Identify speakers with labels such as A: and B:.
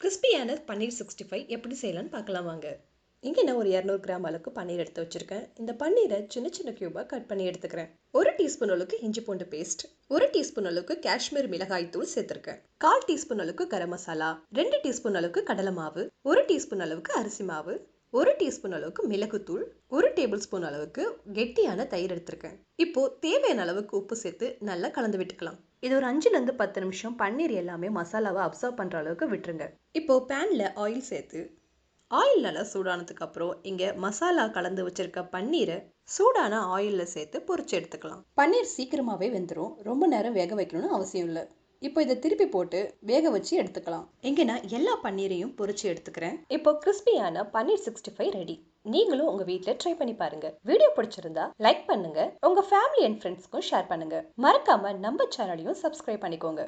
A: கிறிஸ்பியான பன்னீர் 65 எப்படி செய்யலாம்னு பார்க்கலாம் வாங்க. இங்கே நான் ஒரு 200 கிராம் அளவுக்கு பன்னீர் எடுத்து வச்சிருக்கேன். இந்த பன்னீரை சின்ன சின்ன கியூபாக கட் பண்ணி எடுத்துக்கிறேன். 1 டீஸ்பூன் அளவுக்கு இஞ்சி பூண்டு பேஸ்ட், 1 டீஸ்பூன் அளவுக்கு காஷ்மீர் மிளகாய் தூள் சேர்த்துருக்கேன். 1/4 டீஸ்பூன் அளவுக்கு கரம் மசாலா, 2 டீஸ்பூன் அளவுக்கு கடலை மாவு, 1 டீஸ்பூன் அளவுக்கு அரிசி மாவு, 1 டீஸ்பூன் அளவுக்கு மிளகுத்தூள், 1 டேபிள் ஸ்பூன் அளவுக்கு கெட்டியான தயிர் எடுத்திருக்கேன். இப்போ தேவையான அளவுக்கு உப்பு சேர்த்து நல்லா கலந்து விட்டுக்கலாம். இது ஒரு 5லேருந்து 10 நிமிஷம் பன்னீர் எல்லாமே மசாலாவை அப்சர்வ் பண்ணுற அளவுக்கு விட்டுருங்க. இப்போ பேனில் ஆயில் சேர்த்து ஆயில் நல்லா சூடானதுக்கு அப்புறம் இங்கே மசாலா கலந்து வச்சிருக்க பன்னீரை சூடான ஆயிலில் சேர்த்து பொரிச்சு எடுத்துக்கலாம். பன்னீர் சீக்கிரமாகவே வெந்துடும், ரொம்ப நேரம் வேக வைக்கணும்னு அவசியம் இல்லை. இப்போ இதை திருப்பி போட்டு வேக வச்சு எடுத்துக்கலாம். இங்கே நான் எல்லா பன்னீரையும் பொரிச்சு எடுத்துக்கிறேன். இப்போ கிறிஸ்பியான பன்னீர் 65 ரெடி. நீங்களும் உங்க வீட்டில் ட்ரை பண்ணி பாருங்க. வீடியோ பிடிச்சிருந்தா லைக் பண்ணுங்க, உங்க ஃபேமிலி அண்ட் ஃப்ரெண்ட்ஸ்க்கும் ஷேர் பண்ணுங்க. மறக்காம நம்ம சேனலையும் சப்ஸ்கிரைப் பண்ணிக்கோங்க.